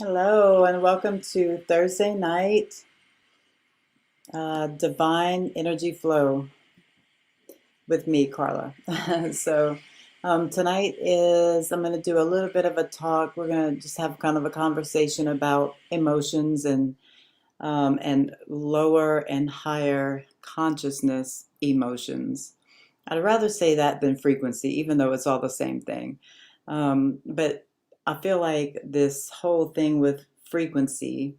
Hello, and welcome to Thursday night Divine Energy Flow with me, Carla. So, tonight I'm going to do a little bit of a talk. We're going to just have kind of a conversation about emotions and lower and higher consciousness emotions. I'd rather say that than frequency, even though it's all the same thing. But I feel like this whole thing with frequency.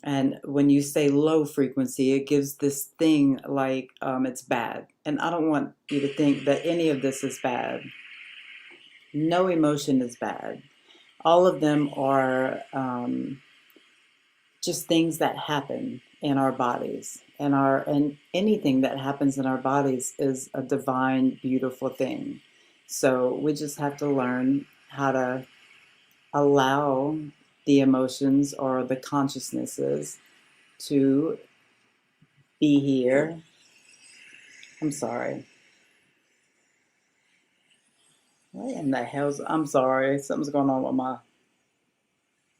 And when you say low frequency, it gives this thing like it's bad. And I don't want you to think that any of this is bad. No emotion is bad. All of them are just things that happen in our bodies. And anything that happens in our bodies is a divine, beautiful thing. So we just have to learn how to allow the emotions or the consciousnesses to be here. I'm sorry. What in the hell's, I'm sorry. Something's going on with my,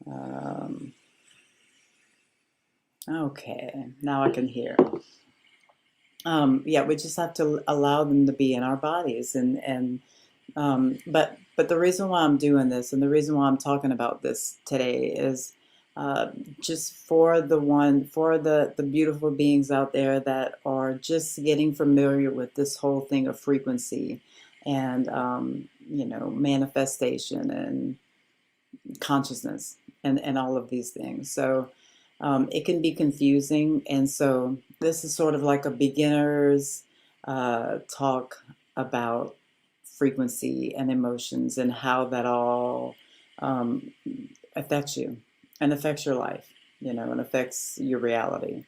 um, okay, now I can hear. Yeah, we just have to allow them to be in our bodies but the reason why I'm doing this and the reason why I'm talking about this today is just for the beautiful beings out there that are just getting familiar with this whole thing of frequency and manifestation and consciousness and all of these things. So it can be confusing, and so this is sort of like a beginner's talk about frequency and emotions and how that all um, affects you and affects your life, and affects your reality.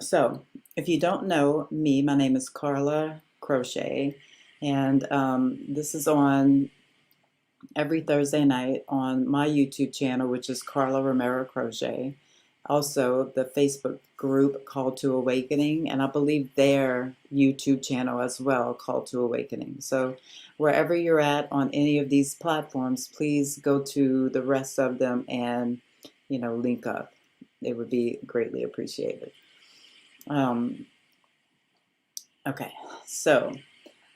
So, if you don't know me, my name is Carla Crochet, and this is on every Thursday night on my YouTube channel, which is Carla Romero Crochet. Also, the Facebook group Call to Awakening, and I believe their YouTube channel as well, Call to Awakening. So, wherever you're at on any of these platforms, please go to the rest of them and, link up. It would be greatly appreciated. Um, okay, so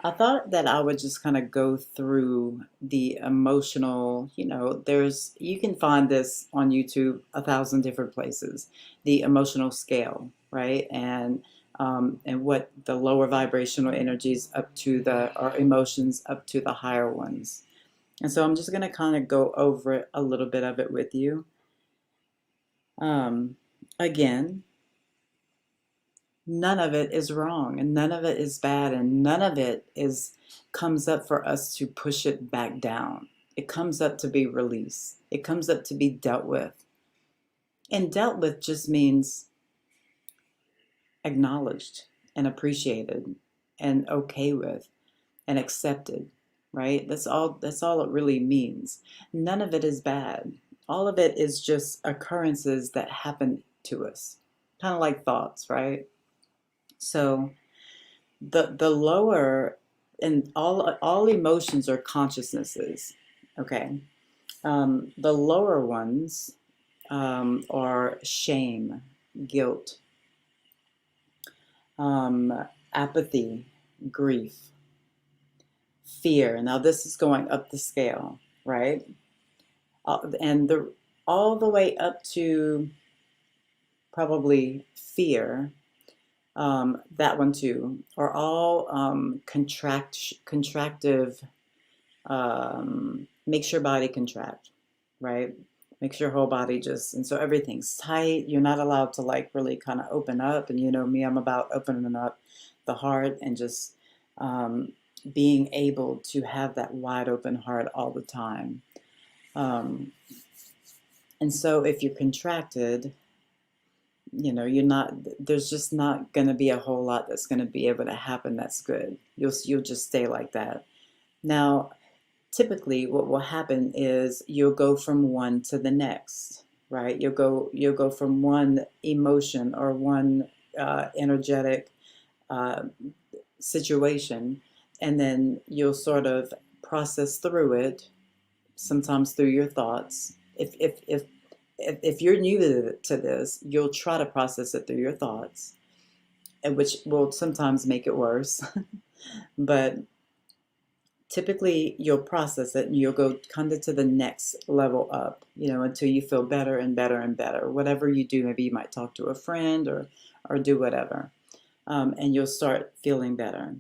I thought that I would just kind of go through the emotional, you can find this on YouTube 1,000 different places, the emotional scale, right? And what the lower vibrational energies up to or emotions up to the higher ones. And so I'm just going to kind of go over a little bit of it with you. Um, Again, none of it is wrong and none of it is bad and none of it is comes up for us to push it back down. It comes up to be released. It comes up to be dealt with. And dealt with just means acknowledged and appreciated and okay with and accepted, right? That's all it really means. None of it is bad. All of it is just occurrences that happen to us. Kind of like thoughts, right? So the lower and all emotions are consciousnesses. Okay. The lower ones are shame, guilt, apathy, grief, fear. Now this is going up the scale, right? And all the way up to probably fear, that one too, are all contractive. Makes your body contract, right? Makes your whole body just, and so everything's tight. You're not allowed to like really kind of open up. And you know me, I'm about opening up the heart and just being able to have that wide open heart all the time. Um, and so if you're contracted, you're not, there's just not going to be a whole lot that's going to be able to happen that's good. You'll just stay like that. Now, typically what will happen is you'll go from one to the next, right? You'll go from one emotion or one energetic uh, situation, and then you'll sort of process through it, sometimes through your thoughts, if you're new to this, you'll try to process it through your thoughts, and which will sometimes make it worse. But typically you'll process it and you'll go kind of to the next level up, until you feel better and better and better. Whatever you do, maybe you might talk to a friend or do whatever, and you'll start feeling better.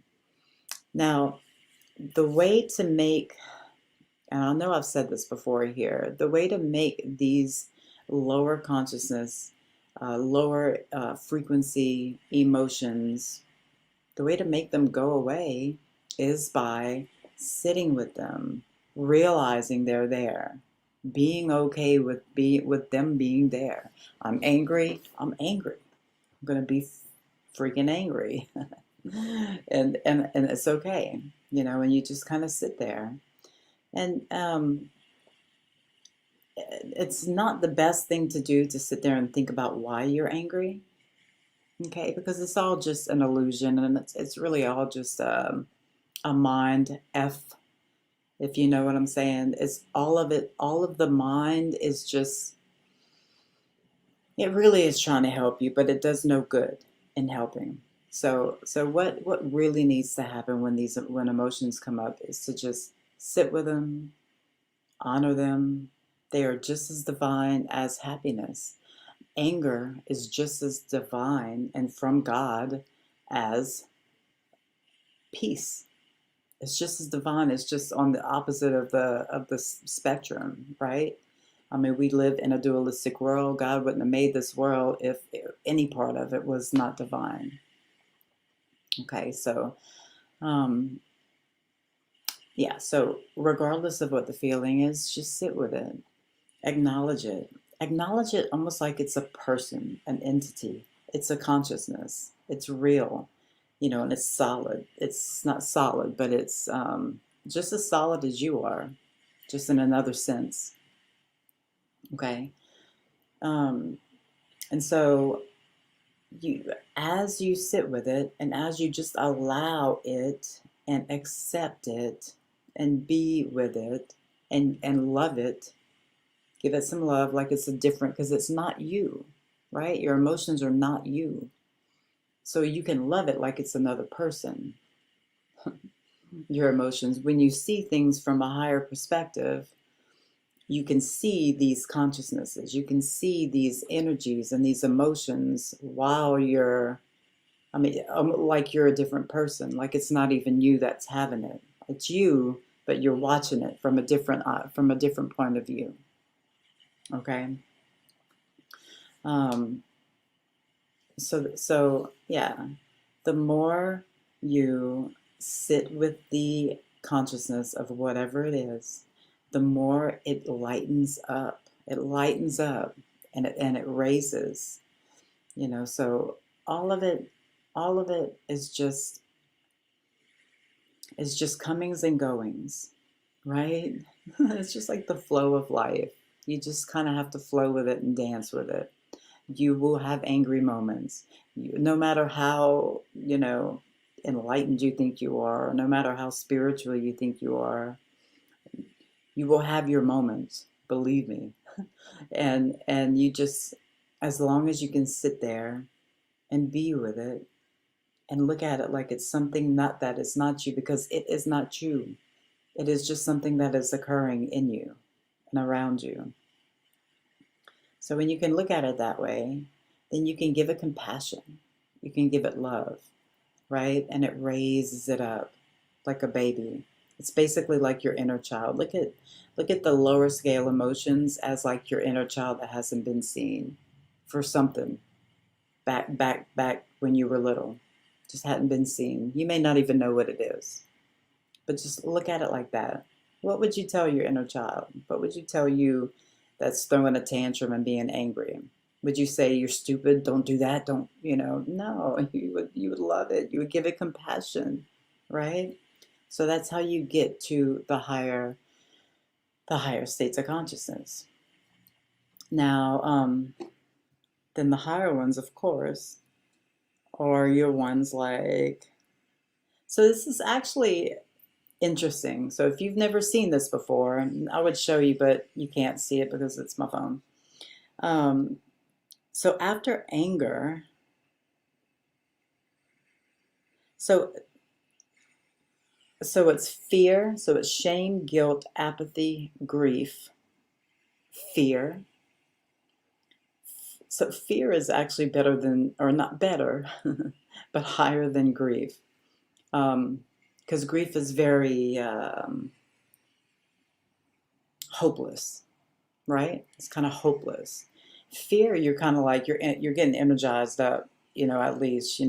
Now, the way to make, and I know I've said this before here, the way to make these lower consciousness, lower frequency emotions, the way to make them go away is by sitting with them, realizing they're there, being okay with them being there. I'm angry. I'm angry. I'm gonna be freaking angry, and it's okay, and you just kind of sit there, and it's not the best thing to do to sit there and think about why you're angry, okay? Because it's all just an illusion, and it's really all just a mind F, if you know what I'm saying. It's all of it, all of the mind is just, it really is trying to help you, but it does no good in helping. So what really needs to happen when emotions come up is to just sit with them, honor them. They are just as divine as happiness. Anger is just as divine and from God as peace. It's just as divine. It's just on the opposite of the spectrum, right? I mean, we live in a dualistic world. God wouldn't have made this world if any part of it was not divine. Okay, so yeah, so regardless of what the feeling is, just sit with it. Acknowledge it. Acknowledge it almost like it's a person, an entity. It's a consciousness. It's real, and it's solid. It's not solid, but it's just as solid as you are, just in another sense. Okay? And so as you sit with it and as you just allow it and accept it and be with it and love it, give it some love, like it's a different, because it's not you, right? Your emotions are not you. So you can love it like it's another person. Your emotions, when you see things from a higher perspective, you can see these consciousnesses, you can see these energies and these emotions while you're, like you're a different person, like it's not even you that's having it. It's you, but you're watching it from a different point of view. Okay. So yeah, the more you sit with the consciousness of whatever it is, the more it lightens up. It lightens up, and it raises. So all of it, is just comings and goings, right? It's just like the flow of life. You just kind of have to flow with it and dance with it. You will have angry moments. No matter how, enlightened you think you are, no matter how spiritual you think you are, you will have your moments, believe me. And you just, as long as you can sit there and be with it and look at it like it's something not that is not you, because it is not you. It is just something that is occurring in you and around you. So when you can look at it that way, then you can give it compassion. You can give it love, right? And it raises it up like a baby. It's basically like your inner child. Look at the lower scale emotions as like your inner child that hasn't been seen for something back when you were little. Just hadn't been seen. You may not even know what it is. But just look at it like that. What would you tell your inner child? What would you tell you that's throwing a tantrum and being angry? Would you say you're stupid? Don't do that. Don't, no, you would love it. You would give it compassion, right? So that's how you get to the higher states of consciousness. Now, then the higher ones, of course, are your ones like, so this is actually Interesting. So if you've never seen this before, I would show you, but you can't see it because it's my phone. Um, so after anger, so so it's fear, so it's shame, guilt, apathy, grief, fear. So fear is actually better than, or not better, but higher than grief. Because grief is very hopeless, right? It's kind of hopeless. Fear, you're kind of like you're getting energized up, at least, your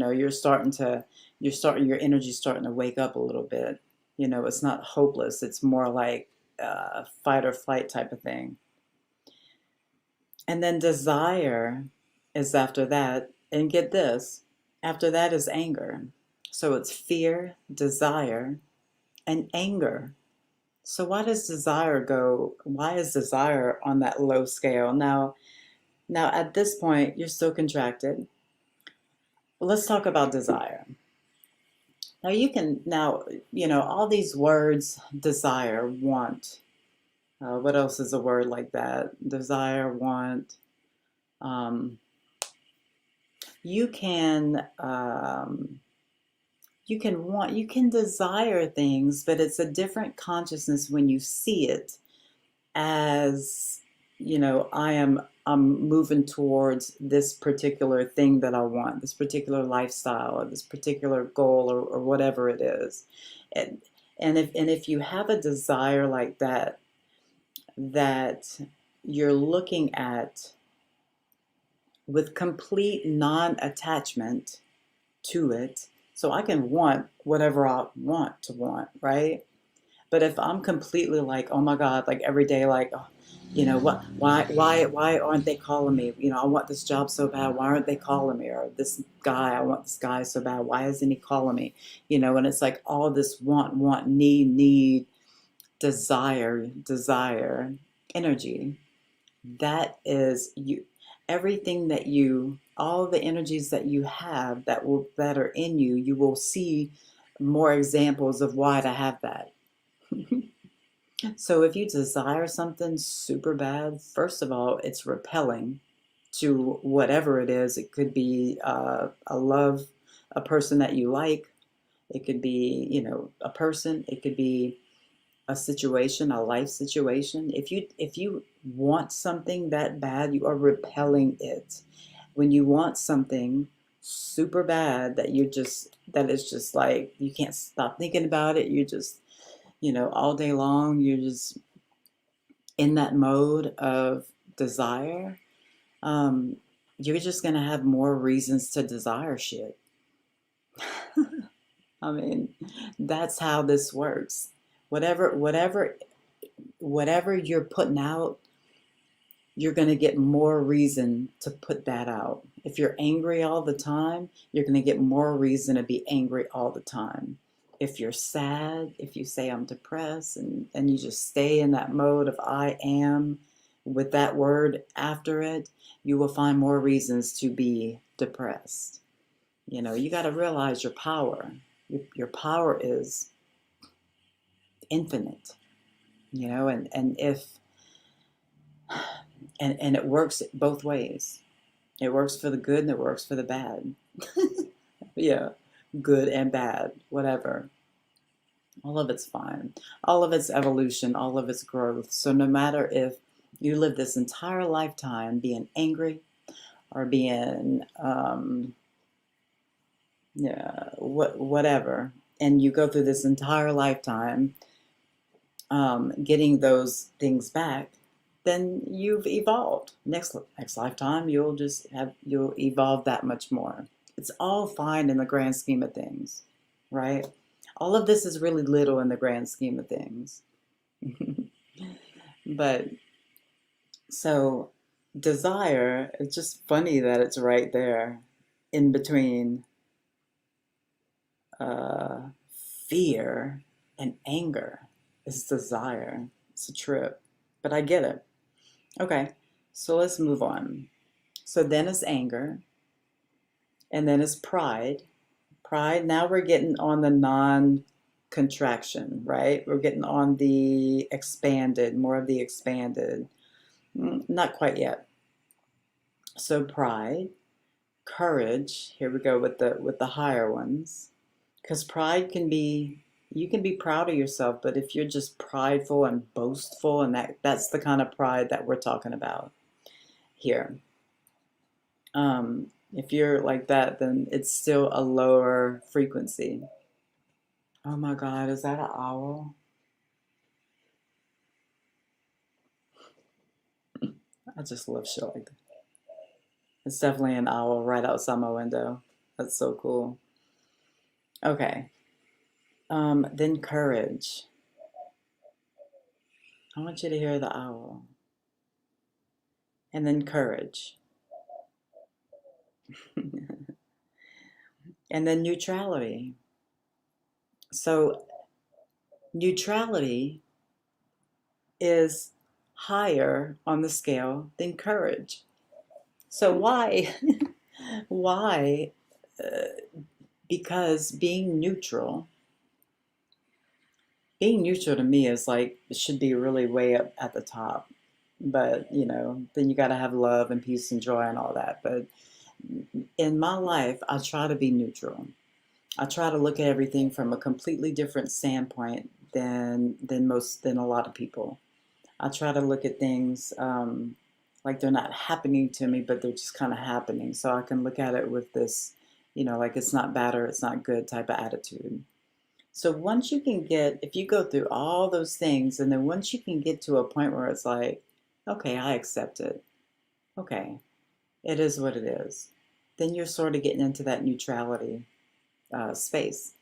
energy's starting to wake up a little bit. It's not hopeless. It's more like fight or flight type of thing. And then desire is after that. And get this, after that is anger. So it's fear, desire, and anger. So why is desire on that low scale? Now at this point, you're still contracted. Let's talk about desire. All these words, desire, want. What else is a word like that? Desire, want. Um, you can you can desire things, but it's a different consciousness when you see it as, I'm moving towards this particular thing that I want, this particular lifestyle, or this particular goal, or whatever it is. And if you have a desire like that you're looking at with complete non-attachment to it, so I can want whatever I want to want, right? But if I'm completely like, oh my God, like every day, like, oh, what, why aren't they calling me? I want this job so bad. Why aren't they calling me? Or this guy, I want this guy so bad. Why isn't he calling me? And it's like all this want, need, desire, energy. That is you. Everything all the energies that you have that are in you, you will see more examples of why to have that. So if you desire something super bad, first of all, it's repelling to whatever it is. It could be a person that you like. It could be, a person. It could be a situation, a life situation. If you want something that bad, you are repelling it. When you want something super bad that is just like you can't stop thinking about it, you just all day long, you're just in that mode of desire, um, you're just going to have more reasons to desire shit. I mean, that's how this works. Whatever you're putting out, you're going to get more reason to put that out. If you're angry all the time, you're going to get more reason to be angry all the time. If you're sad, if you say I'm depressed, and you just stay in that mode of I am with that word after it, you will find more reasons to be depressed. You got to realize your power. Your power is infinite, and if and it works both ways. It works for the good and it works for the bad. Yeah, good and bad, whatever. All of it's fine. All of it's evolution, all of it's growth. So no matter if you live this entire lifetime being angry or being, yeah, whatever, and you go through this entire lifetime getting those things back, then you've evolved. Next lifetime, you'll evolve that much more. It's all fine in the grand scheme of things, right? All of this is really little in the grand scheme of things. But so desire, it's just funny that it's right there in between uh, fear and anger. It's desire. It's a trip. But I get it. Okay, so let's move on. So then it's anger, and then it's pride. Pride, now we're getting on the non contraction, right? We're getting on the expanded, more of the expanded. Not quite yet. So pride, courage, here we go with the higher ones. Because pride can be, you can be proud of yourself, but if you're just prideful and boastful, and that's the kind of pride that we're talking about here. If you're like that, then it's still a lower frequency. Oh my God, is that an owl? I just love shit like that. It's definitely an owl right outside my window. That's so cool. Okay. Then courage. I want you to hear the owl. And then courage. And then neutrality. So neutrality is higher on the scale than courage. So why? Why? Because being neutral to me is like, it should be really way up at the top. But, then you got to have love and peace and joy and all that. But in my life, I try to be neutral. I try to look at everything from a completely different standpoint than a lot of people. I try to look at things like they're not happening to me, but they're just kind of happening. So I can look at it with this, like it's not bad or it's not good type of attitude. So once you can get, if you go through all those things, and then once you can get to a point where it's like, okay, I accept it. Okay, it is what it is. Then you're sort of getting into that neutrality space.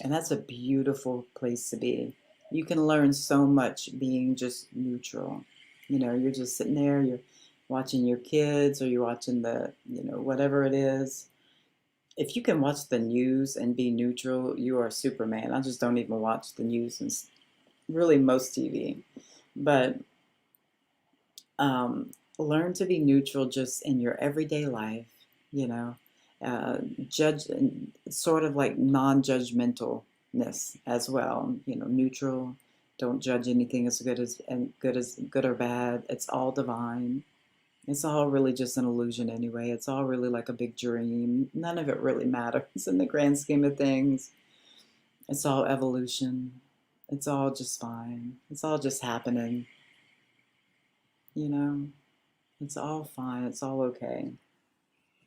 And that's a beautiful place to be. You can learn so much being just neutral. You're just sitting there, you're watching your kids, or you're watching whatever it is. If you can watch the news and be neutral, you are Superman. I just don't even watch the news and really most TV. But learn to be neutral just in your everyday life, you know. Judge, sort of like non-judgmentalness as well. Neutral. Don't judge anything as good or bad. It's all divine. It's all really just an illusion anyway. It's all really like a big dream. None of it really matters in the grand scheme of things. It's all evolution. It's all just fine. It's all just happening. You know, it's all fine. It's all okay.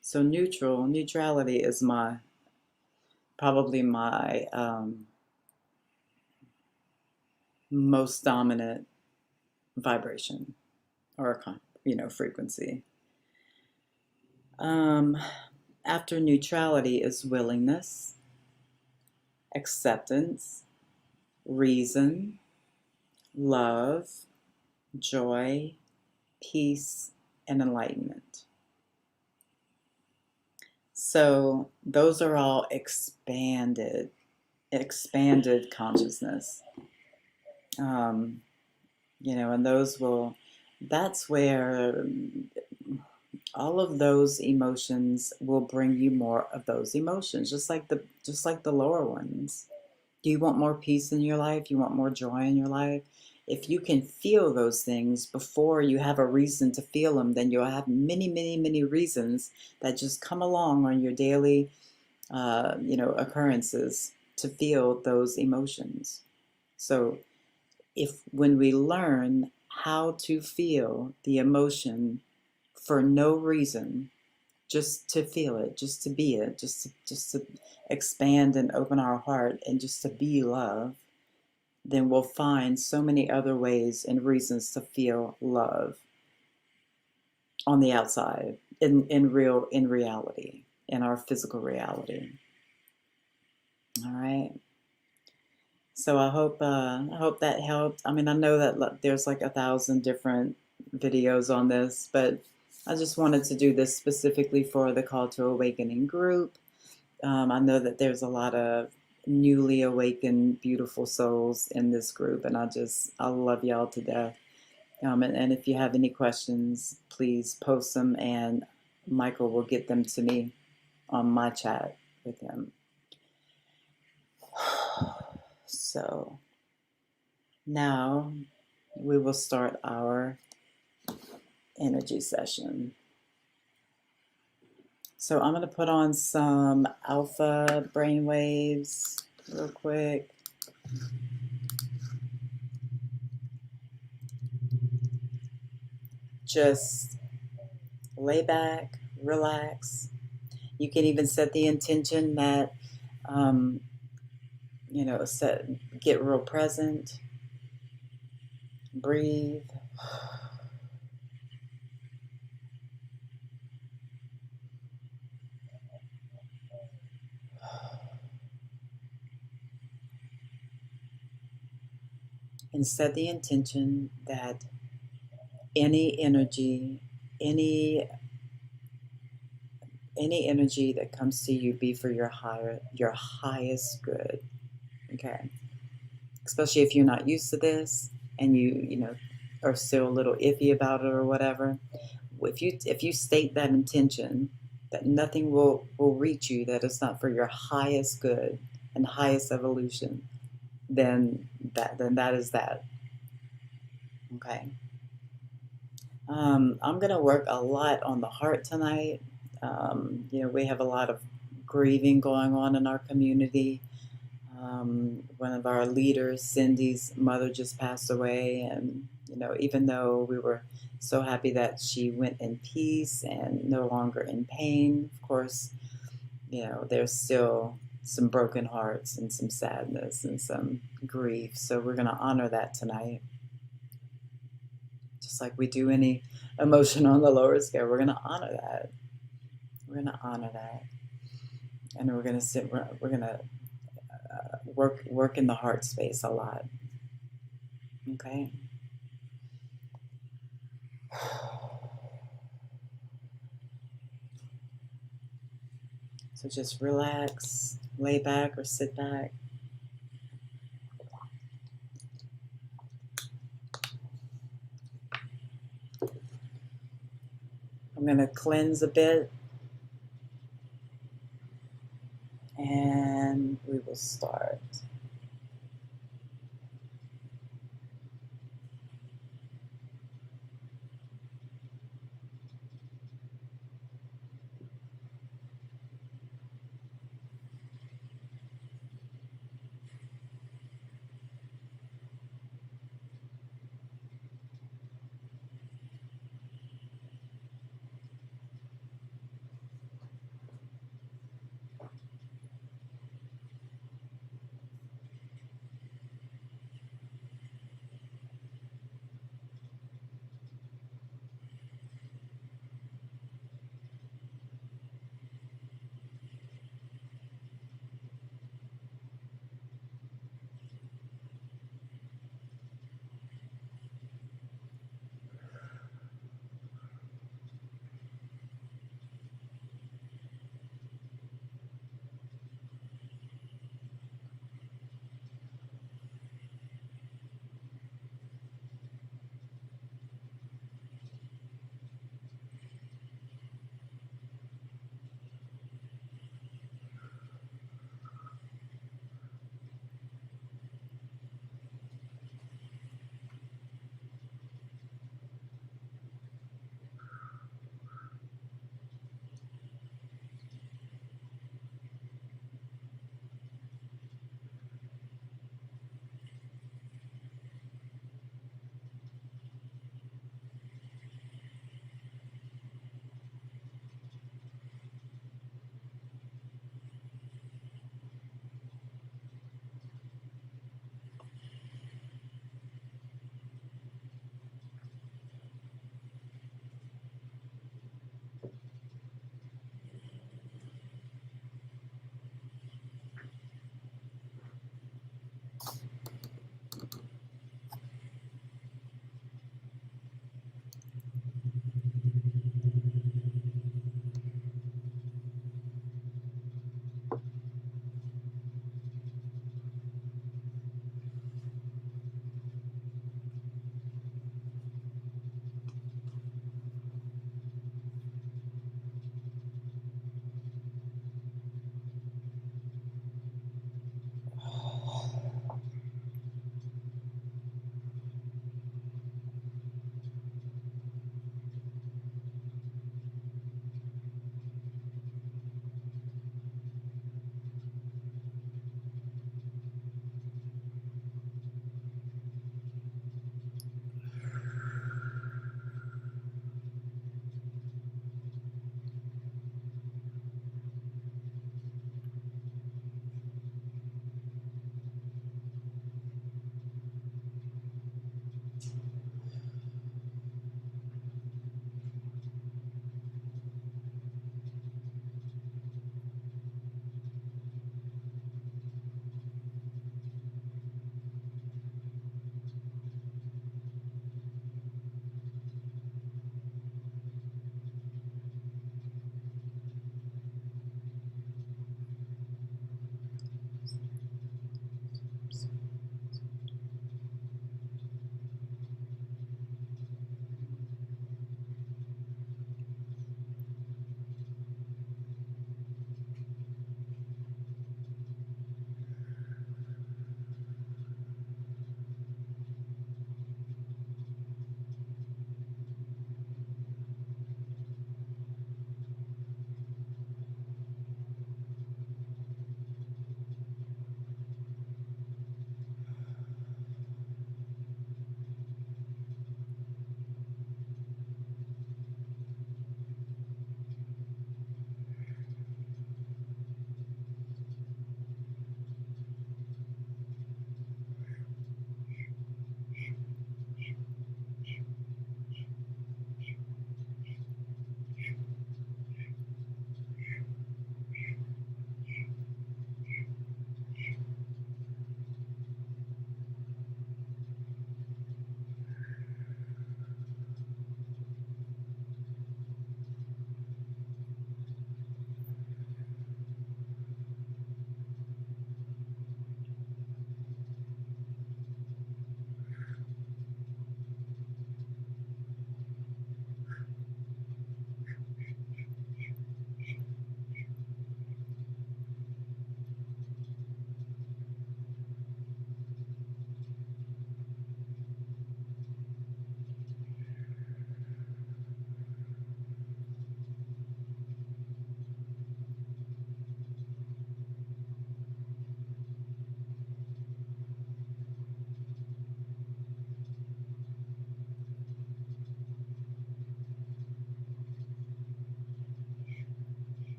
So neutrality is probably my most dominant vibration or frequency. After neutrality is willingness, acceptance, reason, love, joy, peace, and enlightenment. So those are all expanded consciousness. And that's where all of those emotions will bring you more of those emotions, just like the lower ones. Do you want more peace in your life? You want more joy in your life? If you can feel those things before you have a reason to feel them, then you'll have many, many, many reasons that just come along on your daily, occurrences to feel those emotions. So when we learn how to feel the emotion for no reason, just to feel it, just to be it, just to expand and open our heart and just to be love, then we'll find so many other ways and reasons to feel love on the outside, in reality, in our physical reality. All right. So I hope that helped. I mean, I know that there's like 1,000 different videos on this, but I just wanted to do this specifically for the Call to Awakening group. I know that there's a lot of newly awakened, beautiful souls in this group, and I love y'all to death. And if you have any questions, please post them, and Michael will get them to me on my chat with him. So now we will start our energy session. So I'm going to put on some alpha brainwaves real quick. Just lay back, relax. You can even set the intention that, get real present, breathe. And set the intention that any energy, any energy that comes to you be for your highest good. Okay. Especially if you're not used to this and you are still a little iffy about it or whatever. If you state that intention that nothing will reach you that is not for your highest good and highest evolution, then that is that. Okay. I'm going to work a lot on the heart tonight. We have a lot of grieving going on in our community. One of our leaders, Cindy's mother, just passed away, and even though we were so happy that she went in peace and no longer in pain, of course, there's still some broken hearts and some sadness and some grief. So we're going to honor that tonight. Just like we do any emotion on the lower scale, we're going to honor that. We're going to honor that. And we're going to work in the heart space a lot. Okay? So just relax, lay back or sit back. I'm going to cleanse a bit. And we will start.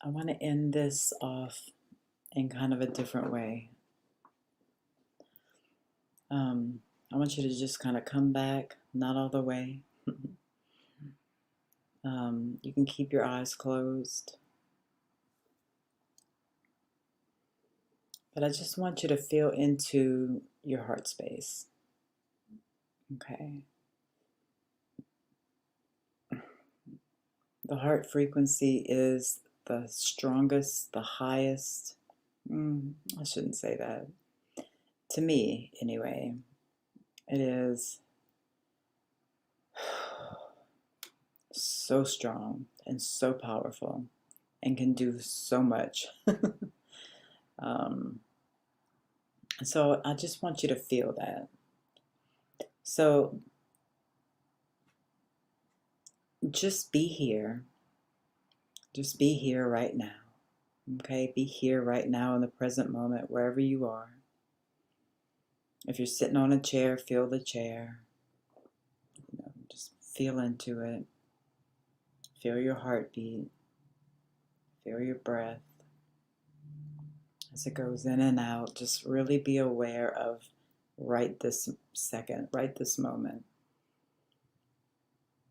I want to end this off in kind of a different way. I want you to just kind of come back, not all the way. You can keep your eyes closed, but I just want you to feel into your heart space. Okay. The heart frequency is the strongest, the highest. I shouldn't say that. To me, anyway, it is so strong and so powerful and can do so much. um, so I just want you to feel that. So just be here. Just be here right now. Okay? Be here right now in the present moment, wherever you are. If you're sitting on a chair, feel the chair. Just feel into it. Feel your heartbeat. Feel your breath as it goes in and out. Just really be aware of right this second, right this moment.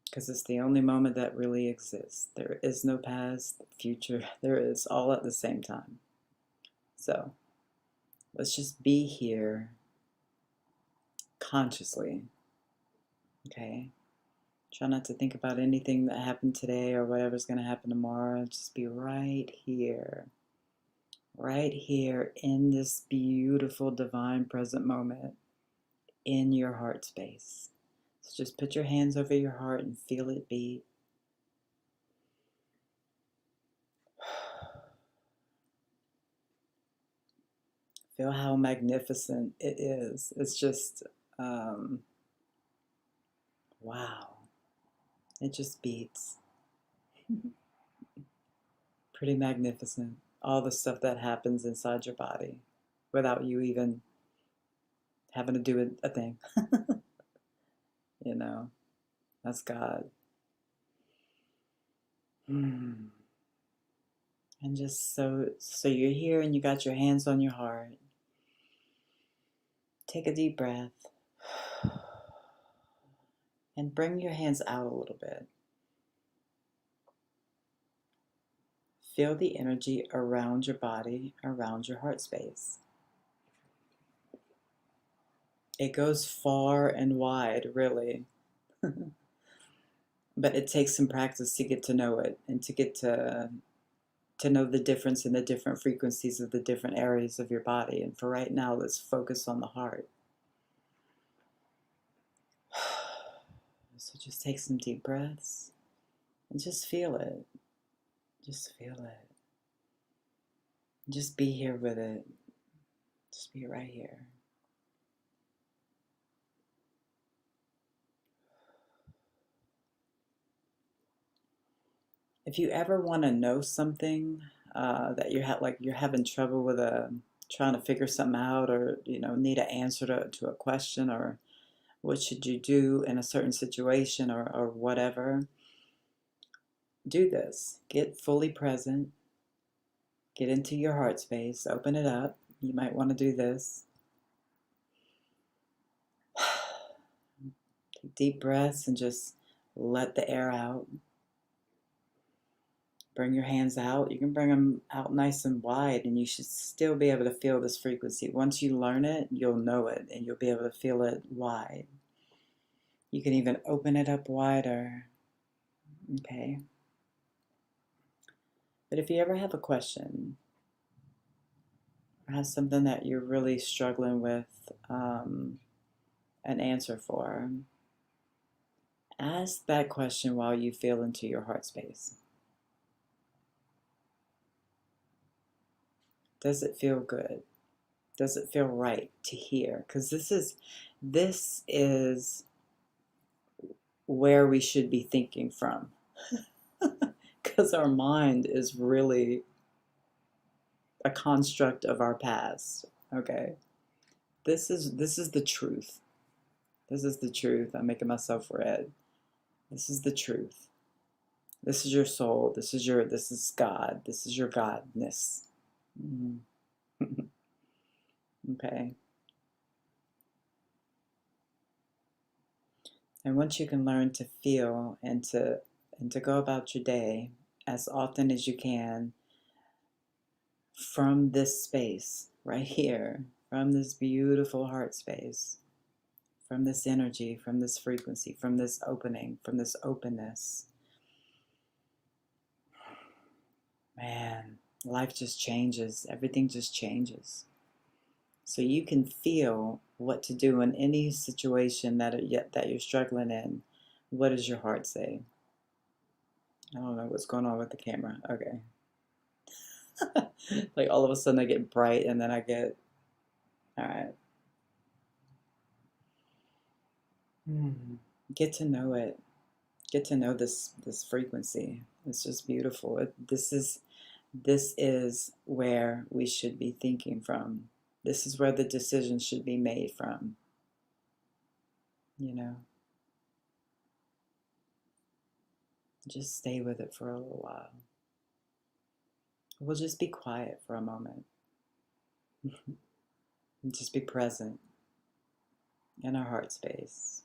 Because it's the only moment that really exists. There is no past, future. There is all at the same time. So let's just be here consciously. Okay? Try not to think about anything that happened today or whatever's going to happen tomorrow. Just be right here in this beautiful divine present moment in your heart space. So just put your hands over your heart and feel it beat. Feel how magnificent it is. It's just, wow. It just beats. Pretty magnificent. All the stuff that happens inside your body without you even having to do a thing. You know, that's God. And just so you're here and you got your hands on your heart. Take a deep breath and bring your hands out a little bit. Feel the energy around your body, around your heart space. It goes far and wide, really. But it takes some practice to get to know it and to get to know the difference in the different frequencies of the different areas of your body. And for right now, let's focus on the heart. So just take some deep breaths and just feel it. Just feel it. Just be here with it. Just be right here. If you ever want to know something that you're having trouble with trying to figure something out, or need an answer to a question, or what should you do in a certain situation, or whatever, do this. Get fully present. Get into your heart space. Open it up. You might want to do this. Take deep breaths and just let the air out. Bring your hands out. You can bring them out nice and wide, and you should still be able to feel this frequency. Once you learn it, you'll know it, and you'll be able to feel it wide. You can even open it up wider. Okay? But if you ever have a question, or have something that you're really struggling with an answer for, ask that question while you feel into your heart space. Does it feel good? Does it feel right to hear? Because this is where we should be thinking from. Because our mind is really a construct of our past. Okay. This is the truth. This is the truth. I'm making myself red. This is the truth. This is your soul. This is God. This is your godness. Mhm. Okay. And once you can learn to feel and to go about your day as often as you can from this space right here, from this beautiful heart space, from this energy, from this frequency, from this opening, from this openness, man, life just changes. Everything just changes. So you can feel what to do in any situation that you're struggling in. What does your heart say? I don't know what's going on with the camera. Okay. Like all of a sudden I get bright and then I get, all right. Get to know it. Get to know this frequency. It's just beautiful. This is where we should be thinking from. This is where the decisions should be made from. You know, just stay with it for a little while. We'll just be quiet for a moment. And just be present in our heart space.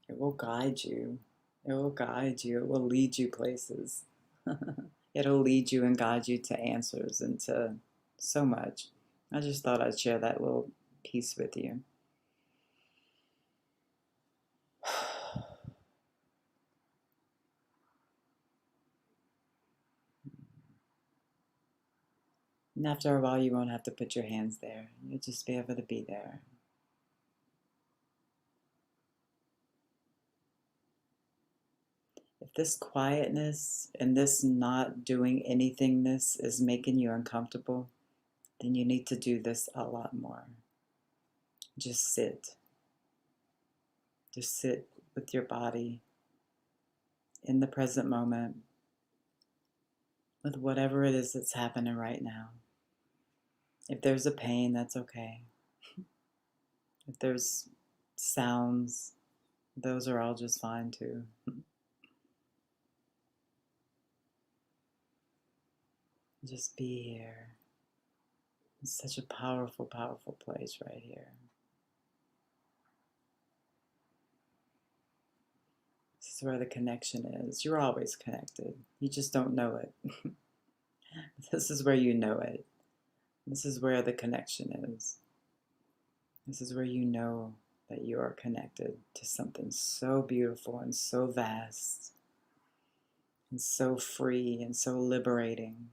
It will guide you. It will guide you. It will lead you places. It'll lead you and guide you to answers and to so much. I just thought I'd share that little piece with you. And after a while, you won't have to put your hands there. You'll just be able to be there. If this quietness and this not doing anythingness is making you uncomfortable, then you need to do this a lot more. Just sit. Just sit with your body in the present moment with whatever it is that's happening right now. If there's a pain, that's okay. If there's sounds, those are all just fine too. Just be here. It's such a powerful, powerful place right here. This is where the connection is. You're always connected. You just don't know it. This is where you know it. This is where the connection is. This is where you know that you are connected to something so beautiful and so vast and so free and so liberating.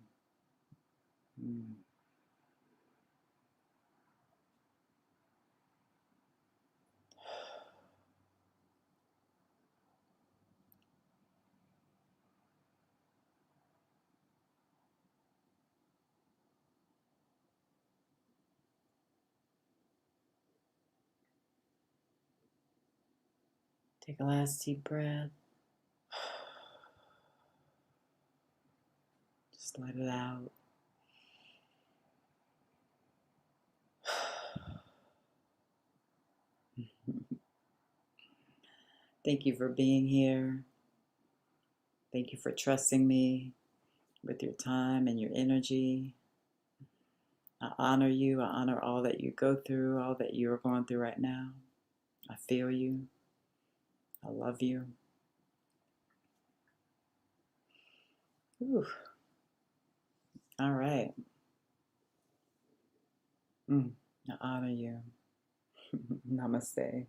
Take a last deep breath. Just let it out. Thank you for being here. Thank you for trusting me with your time and your energy. I honor you. I honor all that you go through, all that you are going through right now. I feel you. I love you. Whew. All right. I honor you. Namaste.